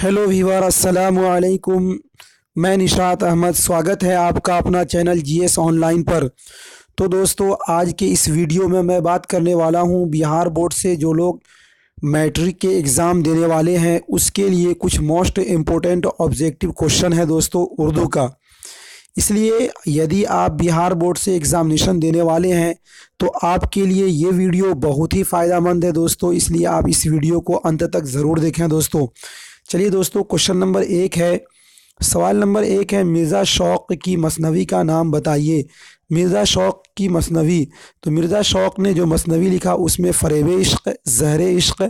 Hello viewer, अस्सलाम वालेकुम। मैं निशात अहमद, स्वागत है आपका अपना चैनल जीएस ऑनलाइन पर। तो दोस्तों, आज के इस वीडियो में मैं बात करने वाला हूं बिहार बोर्ड से जो लोग मैट्रिक के एग्ज़ाम देने वाले हैं उसके लिए कुछ मोस्ट इम्पोर्टेंट ऑब्जेक्टिव क्वेश्चन है दोस्तों उर्दू का। इसलिए यदि आप बिहार बोर्ड से एग्ज़ामिनेशन देने वाले हैं तो आपके लिए ये वीडियो बहुत ही फ़ायदेमंद है दोस्तों, इसलिए आप इस वीडियो को अंत तक ज़रूर देखें दोस्तों। चलिए दोस्तों, क्वेश्चन नंबर एक है, सवाल नंबर एक है, मिर्ज़ा शौक़ की मसनवी का नाम बताइए। मिर्ज़ा शौक़ की मसनवी, तो मिर्ज़ा शौक़ ने जो मसनवी लिखा उसमें फ़रेब इश्क़, ज़हर इश्क़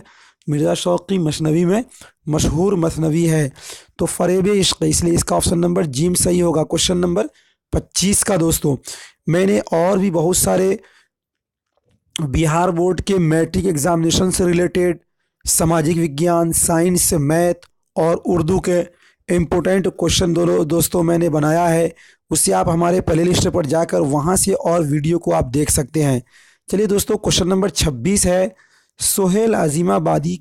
मिर्ज़ा शौक़ की मसनवी में मशहूर मसनवी है, तो फ़रेब इश्क़, इसलिए इसका ऑप्शन नंबर जीम सही होगा। क्वेश्चन नंबर 25 का दोस्तों, मैंने और भी बहुत सारे बिहार बोर्ड के मैट्रिक एग्जामिनेशन से रिलेटेड सामाजिक विज्ञान, साइंस, मैथ और उर्दू के इम्पोर्टेंट क्वेश्चन दोस्तों मैंने बनाया है, उससे आप हमारे प्ले लिस्ट पर जाकर वहाँ से और वीडियो को आप देख सकते हैं। चलिए दोस्तों, क्वेश्चन नंबर 26 है, सोहेल अज़ीमाबादी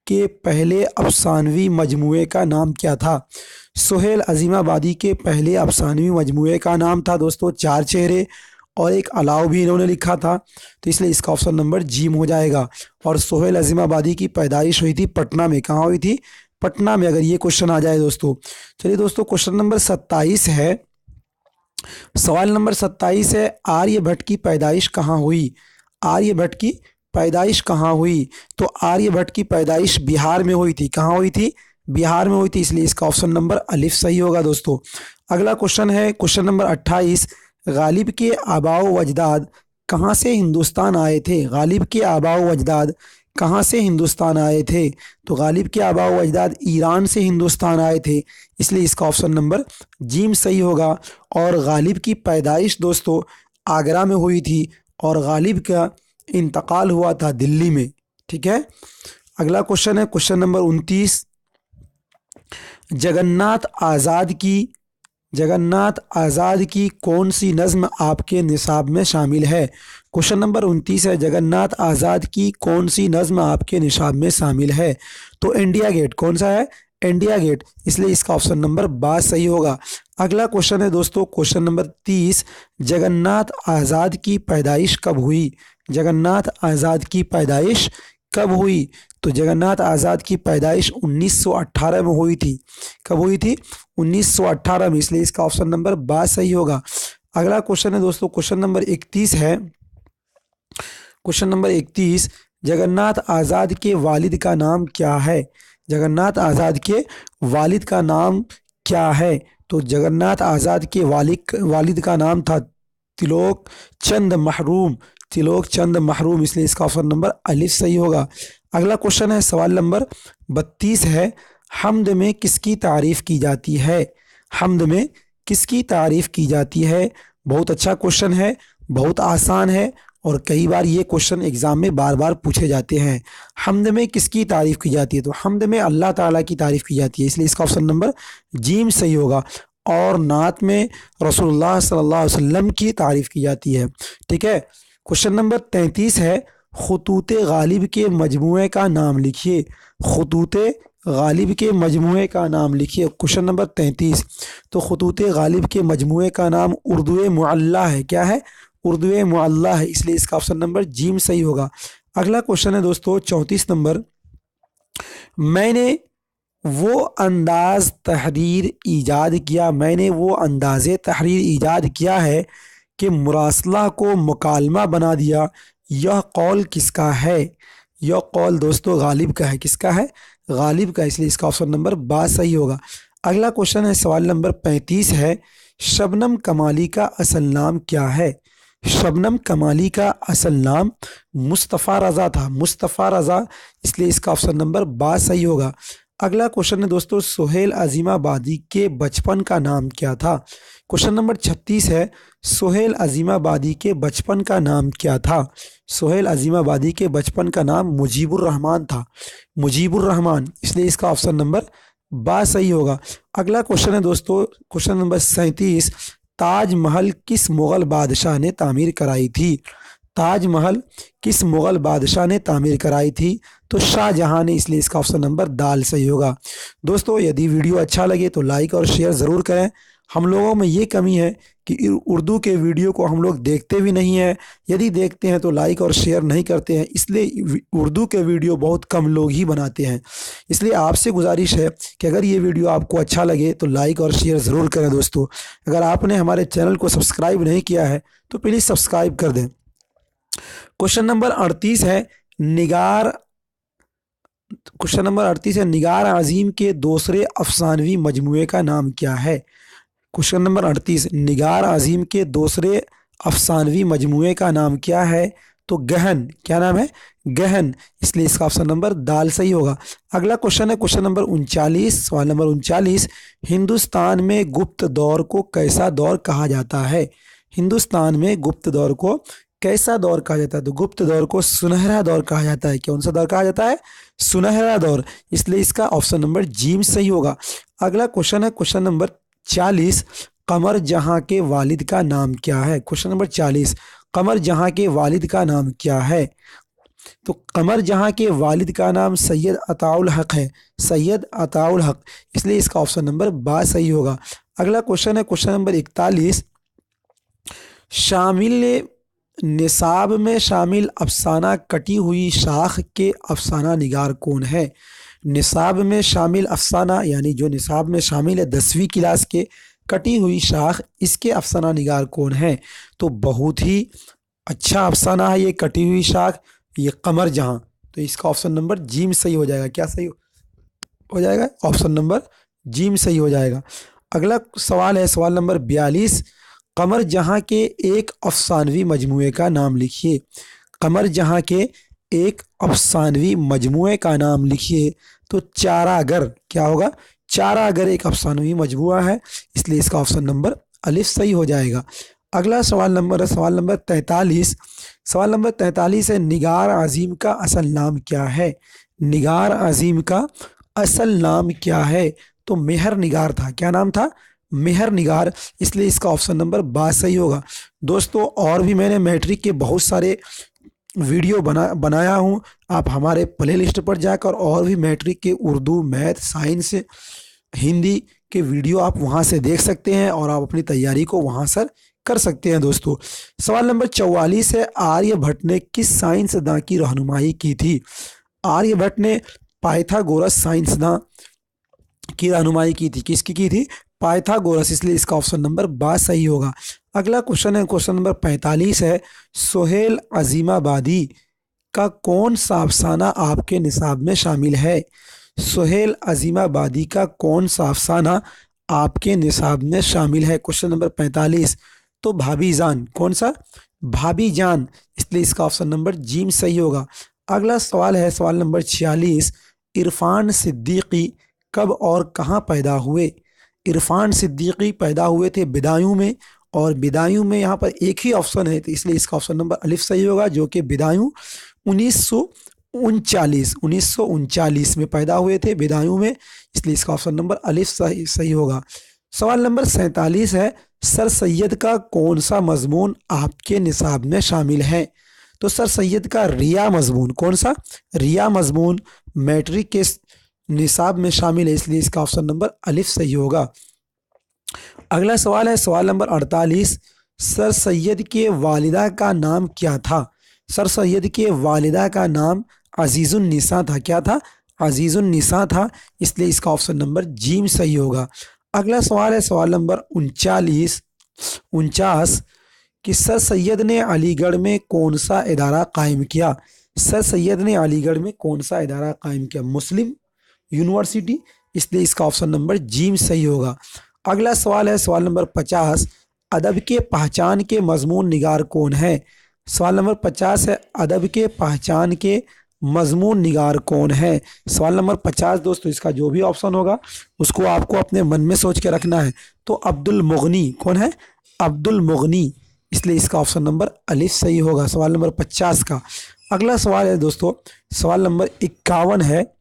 के पहले अफसानवी मजमूए का नाम क्या था। सोहेल अज़ीमाबादी के पहले अफसानवी मजमूए का नाम था दोस्तों चार चेहरे, और एक अलाव भी इन्होंने लिखा था, तो इसलिए इसका ऑप्शन नंबर जीम हो जाएगा। और सोहेल अज़ीमाबादी की पैदाइश हुई थी पटना में, कहाँ हुई थी? पटना में, अगर ये क्वेश्चन आ जाए दोस्तों। चलिए दोस्तों, क्वेश्चन नंबर 27 है, सवाल नंबर 27 है, आर्यभट्ट की पैदाइश कहाँ हुई। आर्यभट्ट की पैदाइश कहाँ हुई? तो आर्यभट्ट की पैदाइश बिहार में हुई थी। कहाँ हुई थी? बिहार में हुई थी, इसलिए इसका ऑप्शन नंबर अलिफ सही होगा दोस्तों। अगला क्वेश्चन है, क्वेश्चन नंबर 28, गालिब के आबाओ वजदाद कहाँ से हिंदुस्तान आए थे। गालिब के आबाओ वजदाद कहाँ से हिंदुस्तान आए थे? तो गालिब के आबाओ वजदाद ईरान से हिंदुस्तान आए थे, इसलिए इसका ऑप्शन नंबर जीम सही होगा। और गालिब की पैदाइश दोस्तों आगरा में हुई थी और गालिब का इंतकाल हुआ था दिल्ली में। ठीक है, अगला क्वेश्चन है, क्वेश्चन नंबर 29, जगन्नाथ आज़ाद की कौन सी नज़्म आपके निसाब में शामिल है। क्वेश्चन नंबर 29 है, जगन्नाथ आज़ाद की कौन सी नज़्म आपके निसाब में शामिल है। तो इंडिया गेट, कौन सा है? इंडिया गेट, इसलिए इसका ऑप्शन नंबर 12 सही होगा। अगला क्वेश्चन है दोस्तों, क्वेश्चन नंबर 30, जगन्नाथ आज़ाद की पैदाइश कब हुई। जगन्नाथ आज़ाद की पैदाइश कब हुई? तो जगन्नाथ आज़ाद की पैदाइश 1918 में हुई थी। कब हुई थी? 1918 में, इसलिए इसका ऑप्शन नंबर 12 सही होगा। अगला क्वेश्चन है दोस्तों, क्वेश्चन नंबर 31 है, क्वेश्चन नंबर 31, जगन्नाथ आज़ाद के वालिद का नाम क्या है। जगन्नाथ आज़ाद के वालिद का नाम क्या है? तो जगन्नाथ आज़ाद के वालिद का नाम था तिलोक चंद महरूम, तिलोक चंद महरूम, इसलिए इसका ऑप्शन नंबर अलिफ सही होगा। अगला क्वेश्चन है, सवाल नंबर 32 है, हम्द में किसकी तारीफ की जाती है। हम्द में किसकी तारीफ की जाती है? बहुत अच्छा क्वेश्चन है, बहुत आसान है, और कई बार ये क्वेश्चन एग्जाम में बार बार पूछे जाते हैं। हम्द में किसकी तारीफ की जाती है? तो हम्द में अल्लाह ताला की तारीफ की जाती है, इसलिए इसका ऑप्शन नंबर जीम सही होगा। और नात में रसूलुल्लाह सल्लल्लाहु अलैहि वसल्लम की तारीफ की जाती है। ठीक है, क्वेश्चन नंबर 33 है, खुतूते गालिब के मजमूए का नाम लिखिए। खुतूते गालिब के मजमूए का नाम लिखिए। क्वेश्चन नंबर 33, तो खुतूते गालिब के मजमूए का नाम उर्दू मुअल्ला है। क्या है? उर्दू मुअल्ला है, इसलिए इसका ऑप्शन नंबर जीम सही होगा। अगला क्वेश्चन है दोस्तों 34 नंबर, मैंने वो अंदाज़ तहरीर ईजाद किया, मैंने वो अंदाज़े तहरीर ईजाद किया है कि मुरासला को मुकालमा बना दिया, यह कौल किसका है। यह कौल दोस्तों गालिब का है। किसका है? गालिब का, इसलिए इसका ऑप्शन नंबर 12 सही होगा। अगला क्वेश्चन है, सवाल नंबर 35 है, शबनम कमाली का असल नाम क्या है। शबनम कमाली का असल नाम मुस्तफ़ा रज़ा था। मुस्तफ़ा रज़ा, इसलिए इसका ऑप्शन नंबर 12 सही होगा। अगला क्वेश्चन है दोस्तों, सोहेल अज़ीमाबादी के बचपन का नाम क्या था। क्वेश्चन नंबर 36 है, सोहेल अज़ीमाबादी के बचपन का नाम क्या था। सोहेल अज़ीमाबादी के बचपन का नाम मुजीबुर रहमान था। मुजीबुर रहमान, इसलिए इसका ऑप्शन नंबर 12 सही होगा। अगला क्वेश्चन है दोस्तों, क्वेश्चन नंबर 37, ताजमहल किस मुग़ल बादशाह ने तामीर कराई थी। ताजमहल किस मुगल बादशाह ने तामीर कराई थी? तो शाहजहां ने, इसलिए इसका ऑप्शन नंबर दाल सही होगा। दोस्तों यदि वीडियो अच्छा लगे तो लाइक और शेयर ज़रूर करें। हम लोगों में ये कमी है कि उर्दू के वीडियो को हम लोग देखते भी नहीं हैं, यदि देखते हैं तो लाइक और शेयर नहीं करते हैं, इसलिए उर्दू के वीडियो बहुत कम लोग ही बनाते हैं। इसलिए आपसे गुजारिश है कि अगर ये वीडियो आपको अच्छा लगे तो लाइक और शेयर ज़रूर करें। दोस्तों अगर आपने हमारे चैनल को सब्सक्राइब नहीं किया है तो प्लीज़ सब्सक्राइब कर दें। क्वेश्चन नंबर 38 है निगार क्वेश्चन नंबर 38 है निगार आज़ीम के दूसरे अफसानवी मजमूए का नाम क्या है? क्वेश्चन नंबर 38 निगार आज़ीम के दूसरे अफसानवी मजमूए का नाम क्या है? तो गहन। क्या नाम है? गहन, इसलिए इसका ऑप्शन नंबर दाल सही होगा। अगला क्वेश्चन है क्वेश्चन नंबर 39, सवाल नंबर 39, हिंदुस्तान में गुप्त दौर को कैसा दौर कहा जाता है? हिंदुस्तान में गुप्त दौर को कैसा दौर कहा जाता है? तो गुप्त दौर को सुनहरा दौर कहा जाता है। कौन सा दौर कहा जाता है? सुनहरा दौर, इसलिए इसका ऑप्शन नंबर जीम सही होगा। अगला क्वेश्चन है क्वेश्चन नंबर 40, कमर जहां के वालिद का नाम क्या है? क्वेश्चन नंबर 40, कमर जहां के वालिद का नाम क्या है? तो कमर जहां के वालिद का नाम सैयद अताउल हक है, सैयद अताउल हक, इसलिए इसका ऑप्शन नंबर बा सही होगा। अगला क्वेश्चन है क्वेश्चन नंबर 41, शामिल निसाब में शामिल अफसाना कटी हुई शाख के अफसाना निगार कौन है? निसाब में शामिल अफसाना यानी जो निसाब में शामिल है 10वीं क्लास के, कटी हुई शाख, इसके अफसाना निगार कौन है? तो बहुत ही अच्छा अफसाना है ये कटी हुई शाख, ये कमर जहां, तो इसका ऑप्शन नंबर जीम सही हो जाएगा। क्या सही हो जाएगा? ऑप्शन नंबर जीम सही हो जाएगा। अगला सवाल है सवाल नंबर 42, कमर जहां के एक अफसानवी मजमूए का नाम लिखिए। कमर जहां के एक अफसानवी मजमूए का नाम लिखिए। तो चारागर, क्या होगा? चारागर एक अफसानवी मजमूआ है, इसलिए इसका ऑप्शन नंबर अलिफ सही हो जाएगा। अगला सवाल नंबर 43, सवाल नंबर 43 है निगार आज़ीम का असल नाम क्या है? निगार आज़ीम का असल नाम क्या है? तो मेहर निगार था। क्या नाम था? मेहर निगार, इसलिए इसका ऑप्शन नंबर बा सही होगा। दोस्तों और भी मैंने मैट्रिक के बहुत सारे वीडियो बनाया हूँ, आप हमारे प्ले लिस्ट पर जाकर और भी मैट्रिक के उर्दू, मैथ, साइंस, हिंदी के वीडियो आप वहाँ से देख सकते हैं और आप अपनी तैयारी को वहाँ से कर सकते हैं। दोस्तों सवाल नंबर 44 है आर्यभट्ट ने किस साइंसदान की रहनुमाई की थी? आर्यभट्ट ने पाइथागोरस साइंसदान की रहनुमाई की थी। किसकी की थी? पाइथागोरस, इसलिए इसका ऑप्शन नंबर बा सही होगा। अगला क्वेश्चन है क्वेश्चन नंबर 45 है सोहेल अजीमाबादी का कौन सा अफसाना आपके निसाब में शामिल है? सोहेल अजीमाबादी का कौन सा अफसाना आपके निसाब में शामिल है? क्वेश्चन नंबर 45, तो भाभी जान। कौन सा? भाभी जान, इसलिए इसका ऑप्शन नंबर जीम सही होगा। अगला सवाल है सवाल नंबर 46, इरफान सिद्दीकी कब और कहाँ पैदा हुए? इरफान सिद्दीकी पैदा हुए थे बिदायूं में, और बिदायूं में यहाँ पर एक ही ऑप्शन है, तो इसलिए इसका ऑप्शन नंबर अलिफ सही होगा, जो कि बिदायूं 1939 में पैदा हुए थे बिदायूं में, इसलिए इसका ऑप्शन नंबर अलिफ सही होगा। सवाल नंबर 47 है सर सैयद का कौन सा मजमून आपके निसाब में शामिल है? तो सर सैयद का रिया मजमून, कौन सा? रिया मजमून मैट्रिक के निसाब में शामिल है, इसलिए इसका ऑप्शन नंबर अलिफ सही होगा। अगला सवाल है सवाल नंबर 48, सर सैयद के वालिदा का नाम क्या था? सर सैयद के वालिदा का नाम अजीजुन निसा था। क्या था? अजीजुन निसा था, इसलिए इसका ऑप्शन नंबर जीम सही होगा। अगला सवाल है सवाल नंबर 49 कि सर सैयद ने अलीगढ़ में कौन सा इदारा कायम किया? सर सैयद ने अलीगढ़ में कौन सा इदारा कायम किया? मुस्लिम यूनिवर्सिटी, इसलिए इसका ऑप्शन नंबर जीम सही होगा। अगला सवाल है सवाल नंबर 50, अदब के पहचान के मजमून निगार कौन है? सवाल नंबर 50 है अदब के पहचान के मजमून निगार कौन है? सवाल नंबर 50 दोस्तों इसका जो भी ऑप्शन होगा उसको आपको अपने मन में सोच के रखना है। तो अब्दुल मुगनी, कौन है? अब्दुल मुगनी, इसलिए इसका ऑप्शन नंबर अलिफ सही होगा सवाल नंबर 50 का। अगला सवाल है दोस्तों सवाल नंबर 51 है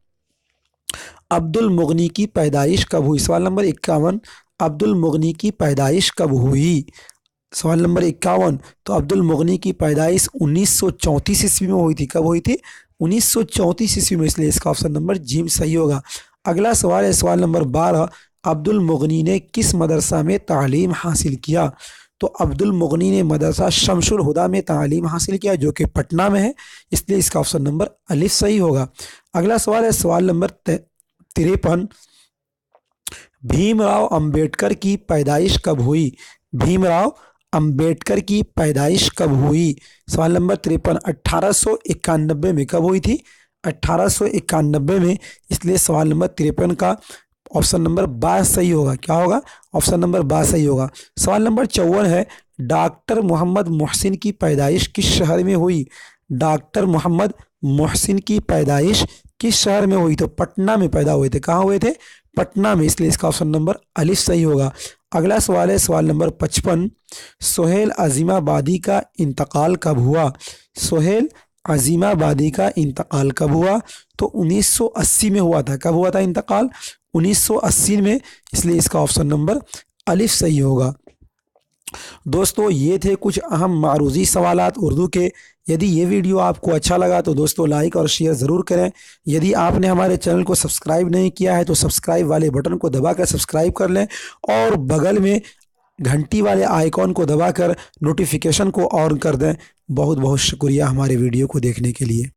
अब्दुल मुगनी की पैदाइश कब हुई? सवाल नंबर 51, अब्दुल मुगनी की पैदाइश कब हुई? सवाल नंबर 51, तो अब्दुल मुगनी की पैदाइश 1934 ईस्वी में हुई थी। कब हुई थी? 1934 ईस्वी में, इसलिए इसका ऑप्शन नंबर जी सही होगा। अगला सवाल है सवाल नंबर 12, अब्दुल मुगनी ने किस मदरसा में तालीम हासिल किया? तो अब्दुल मुगनी ने मदरसा शमसुल हुदा में तालीम हासिल किया, जो कि पटना में है, इसलिए इसका ऑप्शन नंबर अलिफ सही होगा। अगला सवाल है सवाल नंबर 53, भीमराव अंबेडकर की पैदाइश कब हुई? भीमराव अंबेडकर की पैदाइश कब हुई? सवाल नंबर 53, 1891 में। कब हुई थी? 1891 में, इसलिए सवाल नंबर 53 का ऑप्शन नंबर 12 सही होगा। क्या होगा? ऑप्शन नंबर 12 सही होगा। सवाल नंबर 54 है, डॉक्टर मोहम्मद मोहसिन की पैदाइश किस शहर में हुई? डॉक्टर मोहम्मद मोहसिन की पैदाइश किस शहर में हुई? तो पटना में पैदा हुए थे। कहाँ हुए थे? पटना में, इसलिए इसका ऑप्शन नंबर अलिफ सही होगा। अगला सवाल है सवाल नंबर 55, सोहेल अजीमाबादी का इंतकाल कब हुआ? सोहेल अजीमाबादी का इंतकाल कब हुआ? तो 1980 में हुआ था। कब हुआ था इंतकाल? 1980 में, इसलिए इसका ऑप्शन नंबर अलिफ सही होगा। दोस्तों ये थे कुछ अहम मारूजी सवालात उर्दू के। यदि ये वीडियो आपको अच्छा लगा तो दोस्तों लाइक और शेयर ज़रूर करें। यदि आपने हमारे चैनल को सब्सक्राइब नहीं किया है तो सब्सक्राइब वाले बटन को दबाकर सब्सक्राइब कर लें और बगल में घंटी वाले आइकॉन को दबाकर नोटिफिकेशन को ऑन कर दें। बहुत बहुत शुक्रिया हमारे वीडियो को देखने के लिए।